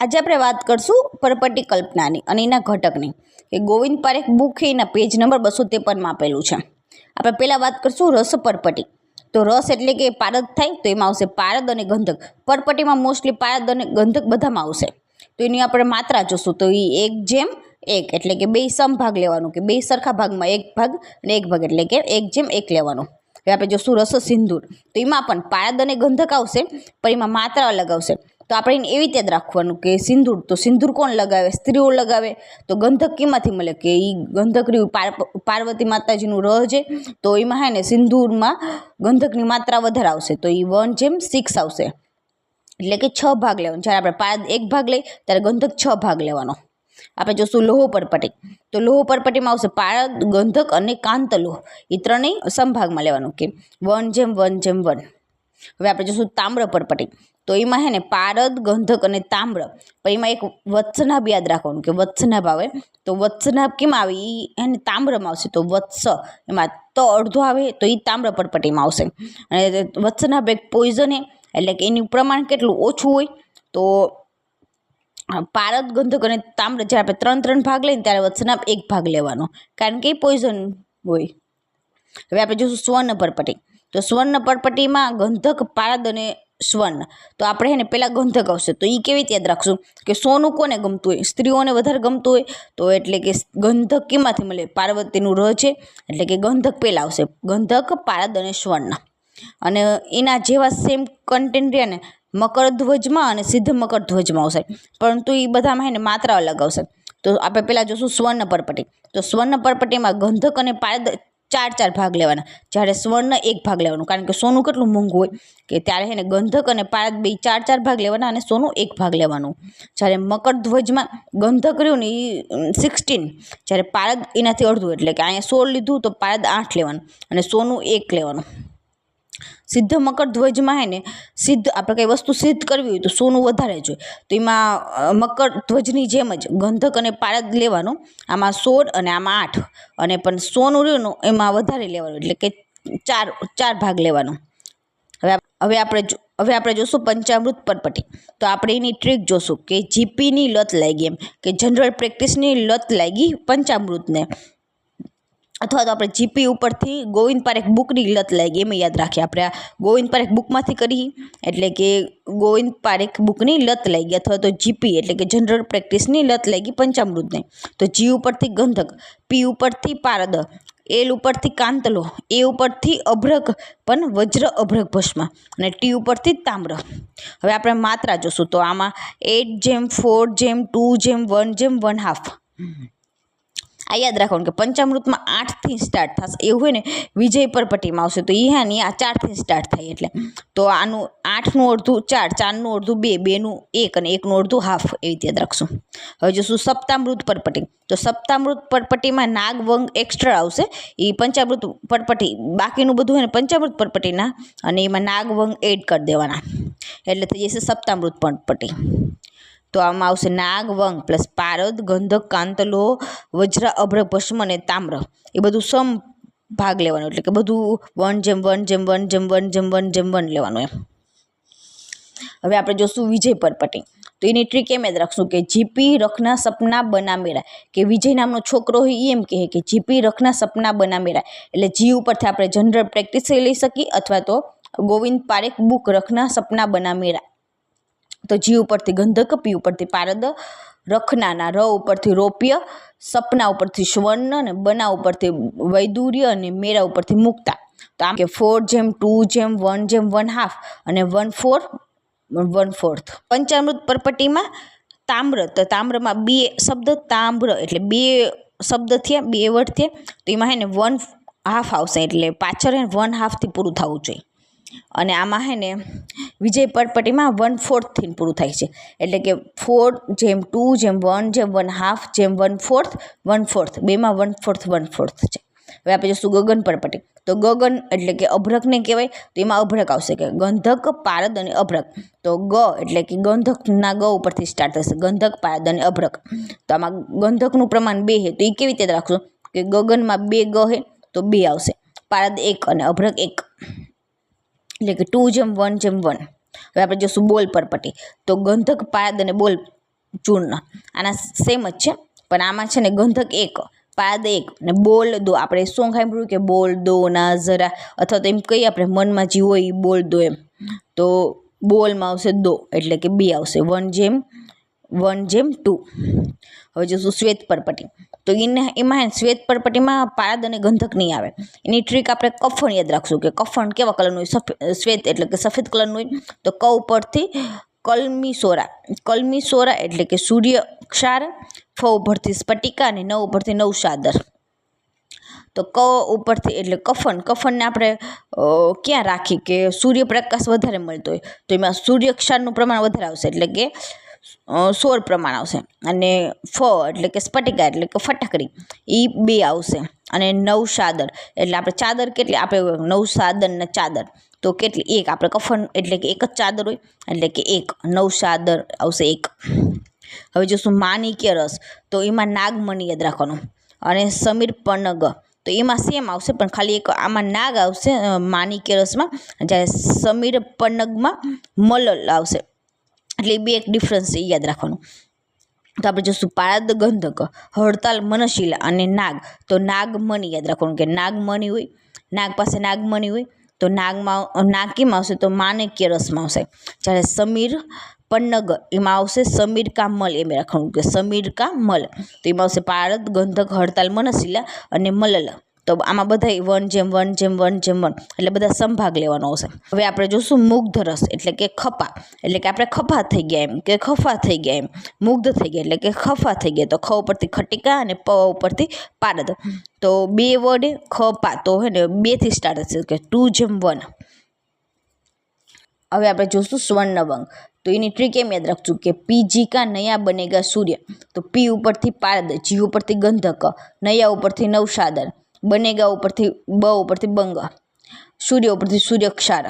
આજે આપણે વાત કરશું પરપટી કલ્પનાની અને એના ઘટકની કે ગોવિંદ પારેખ બુક એના પેજ નંબર 253 આપેલું છે. આપણે પહેલાં વાત કરશું રસ પરપટી. તો રસ એટલે કે પારદ થાય તો એમાં આવશે પારદ અને ગંધક. પરપટીમાં મોસ્ટલી પારદ અને ગંધક બધામાં આવશે. તો એની આપણે માત્રા જોશું તો એ 1:1 એટલે કે બે સમભાગ લેવાનું કે બે સરખા ભાગમાં એક ભાગ અને એક ભાગ એટલે કે 1:1 લેવાનું. હવે આપણે જોશું રસ સિંદૂર. તો એમાં પણ પારદ અને ગંધક આવશે પણ એમાં માત્રા અલગ આવશે. તો આપણે એને એવી રીતે જ રાખવાનું કે સિંદૂર તો સિંદૂર કોણ લગાવે? સ્ત્રીઓ લગાવે. તો ગંધક કેમાંથી મળે કે એ ગંધક રહ્યું પાર્વતી માતાજીનું રહ છે તો એમાં હે ને સિંદૂરમાં ગંધકની માત્રા વધારે આવશે તો એ 1:6 આવશે એટલે કે 6 ભાગ લેવાનો. જ્યારે આપણે પારદ 1 ભાગ લઈ ત્યારે ગંધક 6 ભાગ લેવાનો. આપણે જોશું લોહ પરપટી. તો લોહ પરપટીમાં આવશે પારદ, ગંધક અને કાંતલોહ એ ત્રણેય સમભાગમાં લેવાનું કે 1:1:1. હવે આપણે જોશું તામ્ર પરપટી. તો એમાં હે ને પારદ, ગંધક અને તામ્ર પણ એમાં એક વત્સનાભ યાદ રાખવાનું કે વત્સનાભ આવે. તો વત્સનાભ કેમ આવે? એ એને તામ્રમાં આવશે તો વત્સ એમાં તો અડધો આવે તો એ તામ્ર પરપટીમાં આવશે. અને વત્સનાભ એક પોઈઝન એટલે કે એનું પ્રમાણ કેટલું ઓછું હોય. તો પારદ, ગંધક અને તામ્ર જ્યારે આપણે 3 ભાગ લઈએ ત્યારે વત્સનાભ 1 ભાગ લેવાનો કારણ કે એ પોઈઝન હોય. હવે આપણે જોશું સ્વર્ણ પરપટી. તો સ્વર્ણ પરપટીમાં ગંધક, પારદ અને સ્વર્ણ. તો આપણે એને પહેલાં ગંધક આવશે તો એ કેવી રીતે યાદ રાખશું કે સોનું કોને ગમતું હોય? સ્ત્રીઓને વધારે ગમતું હોય તો એટલે કે ગંધક કેમાંથી મળે? પાર્વતીનું રહ છે એટલે કે ગંધક પહેલાં આવશે. ગંધક, પારદ અને સ્વર્ણ. અને એના જેવા સેમ કન્ટેન્ટ રહ્યા ને મકરધ્વજમાં અને સિદ્ધ મકરધ્વજમાં આવશે પરંતુ એ બધામાં એને માત્રા અલગ આવશે. તો આપણે પહેલાં જોશું સ્વર્ણ પરપટી. તો સ્વર્ણ પરપટીમાં ગંધક અને પારદ 4 ભાગ લેવાના જ્યારે સ્વર્ણ 1 ભાગ લેવાનું કારણ કે સોનું કેટલું મોંઘું હોય કે ત્યારે એને ગંધક અને પારદ બે 4 ભાગ લેવાના અને સોનું 1 ભાગ લેવાનું. જ્યારે મકરધ્વજમાં ગંધક રહ્યું ને એ 16 જ્યારે પારદ એનાથી અડધું એટલે કે અહીંયા 16 લીધું તો પારદ 8 લેવાનું અને સોનું 1 લેવાનું. સિદ્ધ મકરધ્વજમાં હે ને સિદ્ધ આપણે કંઈ વસ્તુ સિદ્ધ કરવી હોય તો સોનું વધારે જોઈએ તો એમાં મકરધ્વજની જેમ જ ગંધક અને પારદ લેવાનું. આમાં 16 અને આમાં 8 અને પણ સોનું રહ્યું એમાં વધારે લેવાનું એટલે કે 4 ભાગ લેવાનું. હવે આપણે જોશું પંચામૃત પરપટી. તો આપણે એની ટ્રીક જોશું કે જીપીની લત લાગી એમ કે જનરલ પ્રેક્ટિસની લત લાગી પંચામૃતને અથવા તો આપણે જીપી ઉપરથી ગોવિંદ પારેખ બુકની લત લાગી એમ યાદ રાખીએ. આપણે આ ગોવિંદ પારેખ બુકમાંથી કરી એટલે કે ગોવિંદ પારેખ બુકની લત લાગી અથવા તો જીપી એટલે કે જનરલ પ્રેક્ટિસની લત લાગી પંચામૃતને. તો જી ઉપરથી ગંધક, પી ઉપરથી પારદ, એલ ઉપરથી કાંતલોહ, એ ઉપરથી અભ્રક પણ વજ્ર અભ્રક ભસ્મ અને ટી ઉપરથી તામ્ર. હવે આપણે માત્રા જોશું તો આમાં 8:4:2:1:1.5 આ યાદ રાખવાનું કે પંચામૃતમાં 8થી સ્ટાર્ટ થશે એવું હોય ને વિજય પરપટીમાં આવશે તો એ હા ને આ 4થી સ્ટાર્ટ થાય એટલે તો આનું 8નું અડધું 4, 4નું અડધું 2, 2નું 1 અને 1નું અડધું હાફ એવી રીતે યાદ રાખશું. હવે જોશું સપ્તામૃત પરપટી. તો સપ્તામૃત પરપટીમાં નાગ, વંગ એક્સ્ટ્રા આવશે એ પંચામૃત પરપટી બાકીનું બધું હોય ને પંચામૃત પરપટીના અને એમાં નાગ, વંગ એડ કરી દેવાના એટલે થઈ જશે સપ્તામૃત પરપટી. તો આમાં આવશે નાગ, વંગ પ્લસ પારદ, ગંધક, કાંતલોહ, વજ્ર અભ્રક ભસ્મ અને તામ્ર એ બધું સમ ભાગ લેવાનું એટલે કે બધું 1:1:1:1:1 લેવાનું એમ. હવે આપણે જોશું વિજય પરપટી. તો એની ટ્રીક એમ યાદ રાખશું કે જીપી રખના સપના બના મેરા કે વિજય નામનો છોકરો હોય એમ કહે કે જીપી રખના સપના બના મેરા એટલે જી ઉપરથી આપણે જનરલ પ્રેક્ટિસ લઈ શકીએ અથવા તો ગોવિંદ પારેખ બુક રખના સપના બના મેરા. તો જી ઉપરથી ગંધક, પી ઉપરથી પારદ, રખનાના ર ઉપરથી રૌપ્ય, સપના ઉપરથી સ્વર્ણ અને બના ઉપરથી વૈદુર્ય અને મેરા ઉપરથી મુક્તા. તો આમ કે 4:2:1:1.5 અને 1:4:1/4. પંચામૃત પરપટીમાં તામ્ર. તો તામ્રમાં 2 શબ્દ તામ્ર એટલે 2 શબ્દ થયા 2 વર્ડ થયા તો એમાં હે ને 1/2 આવશે એટલે પાછળ 1/2થી પૂરું થવું જોઈએ. અને આમાં હે ને વિજય પરપટીમાં 1/4થી પૂરું થાય છે એટલે કે 4:1:1.5:1/4 બેમાં 1/4 છે. હવે આપણે જોશું ગગન પરપટી. તો ગગન એટલે કે અભ્રકને કહેવાય તો એમાં અભ્રક આવશે કે ગંધક, પારદ અને અભ્રક. તો ગ એટલે કે ગંધકના ગ ઉપરથી સ્ટાર્ટ થશે ગંધક, પારદ અને અભ્રક. તો આમાં ગંધકનું પ્રમાણ 2 છે તો એ કેવી રીતે રાખશું કે ગગનમાં 2 ગ છે તો 2 આવશે, પારદ 1 અને અભ્રક 1 એટલે કે 2:1:1. હવે આપણે જોશું બોલ પરપટી. તો ગંધક, પારદ અને બોલ ચૂર્ણ આના સેમ જ છે, પણ આમાં છે ને ગંધક એક, પાદ એક ને બોલ દો. આપણે શું સાંભળ્યું કે બોલ દો ના જરા, અથવા તો એમ કહીએ આપણે મનમાં જે હોય એ બોલ દો એમ, તો બોલમાં આવશે દો એટલે કે 2 આવશે, 1:2. હવે જોશું શ્વેત પરપટી. તો એમાં શ્વેત પરપટીમાં પારદ અને ગંધક નહીં આવે. એની ટ્રીક આપણે કફન યાદ રાખશું કે કફન કેવા કલરનું હોય, શ્વેત એટલે કે સફેદ કલરનું હોય. તો ક ઉપરથી કલમી સોરા એટલે કે સૂર્ય ક્ષાર, ફ ઉપરથી સ્ફટિકા અને ન ઉપરથી નવશાદર. તો ક ઉપરથી એટલે કફનને આપણે ક્યાં રાખી કે સૂર્યપ્રકાશ વધારે મળતો હોય, તો એમાં સૂર્યક્ષારનું પ્રમાણ વધારે આવશે એટલે કે 16 પ્રમાણ આવશે. અને ફ એટલે કે સ્ફટિકા એટલે કે ફટાકડી, એ 2 આવશે. અને નવશાદર એટલે આપણે ચાદર કેટલી, આપણે નવશાદરના ચાદર તો કેટલી, 1. આપણે કફન એટલે કે એક જ ચાદર હોય એટલે કે 1, નવશાદર આવશે 1. હવે જોશું માણિક્ય રસ, તો એમાં નાગમણી યાદ રાખવાનું. અને સમીર પન્નગ, તો એમાં સેમ આવશે પણ ખાલી એક આમાં નાગ આવશે માણિક્ય રસમાં, જ્યારે સમીર પન્નગમાં મલલ આવશે. એટલે એ 2 એક ડિફરન્સ છે, યાદ રાખવાનું. તો આપણે જોશું પારદ ગંધક, હડતાલ મનશીલા અને નાગ, તો નાગમણી યાદ રાખવાનું કે નાગમણી હોય, નાગ પાસે નાગમણી હોય, તો નાગ કેમ આવશે, તો માણિક્ય રસમાં આવશે. જ્યારે સમીર પન્નગ એમાં આવશે સમીર કા મલ, એમ રાખવાનું કે સમીર કા મલ. તો એમાં આવશે પારદ ગંધક હડતાલ મનશીલા અને મલલ. તો આમાં બધા 1:1 એટલે બધા સમભાગ લેવાનો આવશે. હવે આપણે જોશું મુગ્ધ રસ એટલે કે ખપા, એટલે કે આપણે ખફા થઈ ગયા એમ, કે ખફા થઈ ગયા એમ, મુગ્ધ થઈ ગયા એટલે કે ખફા થઈ ગયા. તો ખ ઉપરથી ખટિકા અને પ ઉપરથી પારદ. તો 2 વર્ડ ખપા, તો હે ને 2 થી સ્ટાર્ટ થશે કે 2:1. હવે આપણે જોશું સ્વર્ણવંગ, તો એની ટ્રીક એમ યાદ રાખશું કે પીજી કા નયા બનેગા સૂર્ય, તો પી ઉપરથી પારદ, જી ઉપરથી ગંધક, નયા ઉપરથી નવશાદર, બનેગા ઉપરથી બ ઉપરથી બંગ, સૂર્ય ઉપરથી સૂર્યક્ષાર.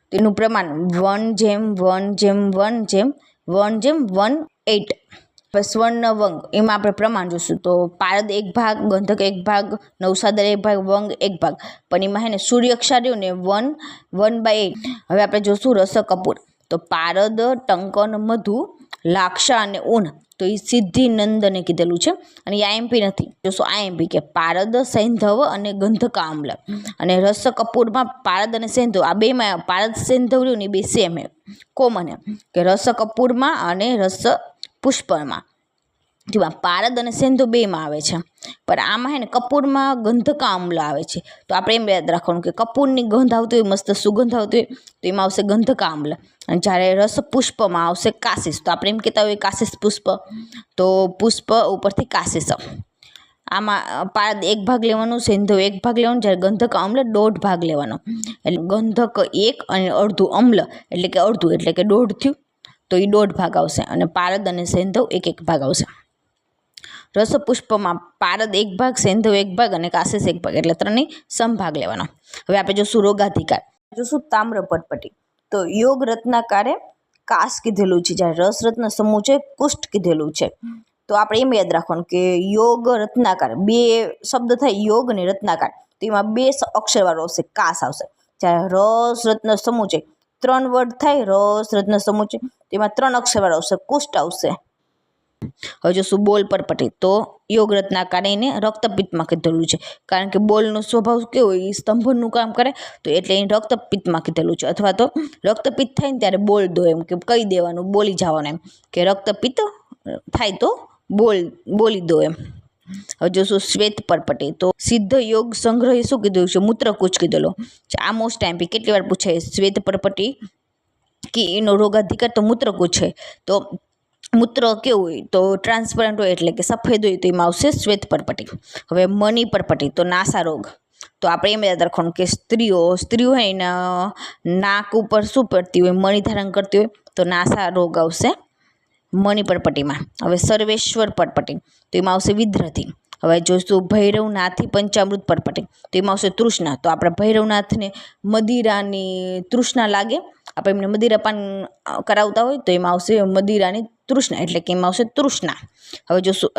તો એનું પ્રમાણ 1:1:1:1:8. સ્વર્ણવંગ એમાં આપણે પ્રમાણ જોશું, તો પારદ 1 ભાગ, ગંધક 1 ભાગ, નવશાદર 1 ભાગ, વંગ 1 ભાગ, પણ એમાં હે ને સૂર્યક્ષાર રહ્યું ને 1:8. હવે આપણે જોશું રસ કપૂર, તો પારદ, ટંકન, મધુ, લાક્ષા અને ઊન, તો એ સિદ્ધિ નંદને કીધેલું છે. અને એ આઈએમપી નથી. જોશું આઈએમપી કે પારદ સૈંધવ અને ગંધકા આમ્લ. અને રસ કપૂરમાં પારદ અને સૈંધવ આ બેમાં પારદ સૈંધવ રહ્યું ને 2 સેમ હે, કોમન હે, કે રસ કપૂરમાં અને રસ પુષ્પમાં જેમાં પારદ અને સૈંધવ 2માં આવે છે. પણ આમાં હે ને કપૂરમાં ગંધકા આમ્લ આવે છે. તો આપણે એમ યાદ રાખવાનું કે કપૂરની ગંધ આવતી હોય, મસ્ત સુગંધ આવતી હોય, તો એમાં આવશે ગંધકા આમ્લ. અને જ્યારે રસ પુષ્પમાં આવશે કાશિસ, તો આપણે એમ કહેતા હોય કાશિસ પુષ્પ, તો પુષ્પ ઉપરથી કાશિસ. આમાં પારદ 1 ભાગ લેવાનું, સૈંધવ 1 ભાગ લેવાનું, જ્યારે ગંધક અમ્લ 1.5 ભાગ લેવાનો. એટલે ગંધક 1 અને અડધું અમ્લ એટલે કે અડધું એટલે કે 1.5 થયું, તો એ 1.5 ભાગ આવશે. અને પારદ અને સૈંધવ 1 ભાગ આવશે. રસ પુષ્પમાં પારદ 1 ભાગ, સૈંધવ 1 ભાગ અને કાશિસ 1 ભાગ, એટલે 3 સમભાગ લેવાનો. હવે આપણે જોશું રોગાધિકાર, જોશું તામ્ર પરપટી. તો યોગ રત્નાકારે કાશ કીધેલું છે, જ્યારે રસ રત્ન સમૂહ છે કુષ્ઠ કીધેલું છે. તો આપણે એમ યાદ રાખવાનું કે યોગ રત્નાકાર 2 શબ્દ થાય, યોગ અને રત્નાકાર, તો એમાં 2 અક્ષરવાળો આવશે, કાશ આવશે. જ્યારે રસ રત્ન સમૂહ છે 3 વર્ડ થાય, રસ રત્ન સમૂહ છે, તેમાં 3 અક્ષરવાળો આવશે, કુષ્ઠ આવશે. હવે જોશું બોલ પરપટી, તો યોગ રત્નાકાર એને રક્તપિત્તમાં કીધેલું છે, કારણ કે બોલનો સ્વભાવ કેવો હોય, એ સ્તંભનનું કામ કરે, તો એટલે એને રક્તપિત્તમાં કીધેલું છે. અથવા તો રક્તપિત્ત થાય ને ત્યારે બોલ દો એમ, કે કહી દેવાનું, બોલી જવાનું એમ, કે રક્તપિત્ત થાય તો બોલી દો એમ. હવે જોશું શ્વેત પરપટી, તો સિદ્ધ યોગ સંગ્રહ શું કીધું છે, મૂત્રકૂચ કીધેલો છે. આ મોસ્ટ ટાઈમ કેટલી વાર પૂછાય, શ્વેત પરપટી કે એનો રોગાધિકાર, તો મૂત્રકૂચ છે. તો મૂત્ર કેવું હોય, તો ટ્રાન્સપરન્ટ હોય એટલે કે સફેદ હોય, તો એમાં આવશે શ્વેત પરપટી. હવે મની પરપટી, તો નાસા રોગ, તો આપણે એમ યાદ રાખવાનું કે સ્ત્રીઓ હોય એના નાક ઉપર શું પડતી હોય, મણી ધારણ કરતી હોય, તો નાસા રોગ આવશે મણી પરપટીમાં. હવે સર્વેશ્વર પરપટી, તો એમાં આવશે વિદ્રથી. હવે જોઈશું ભૈરવનાથી પંચામૃત પરપટી, તો એમાં આવશે તૃષ્ણા. તો આપણે ભૈરવનાથને મદિરાની તૃષ્ણા લાગે, આપણે એમને મદિરાપાન કરાવતા હોય, તો એમાં આવશે મદિરાની તૃષ્ણા એટલે કે એમાં આવશે તૃષ્ણા. હવે જોશું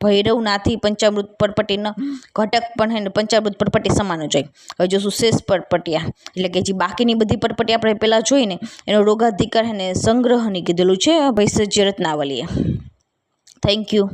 ભૈરવનાથી પંચામૃત પરપટીનો ઘટક પણ હે ને પંચામૃત પરપટી સમાન જ હોય. હવે જોશું શેષ પરપટિયા, એટલે કે જે બાકીની બધી પરપટી આપણે પહેલાં જોઈને એનો રોગાધિકાર હે ને સંગ્રહની કીધેલું છે ભેષજ રત્નાવલીએ. Thank you.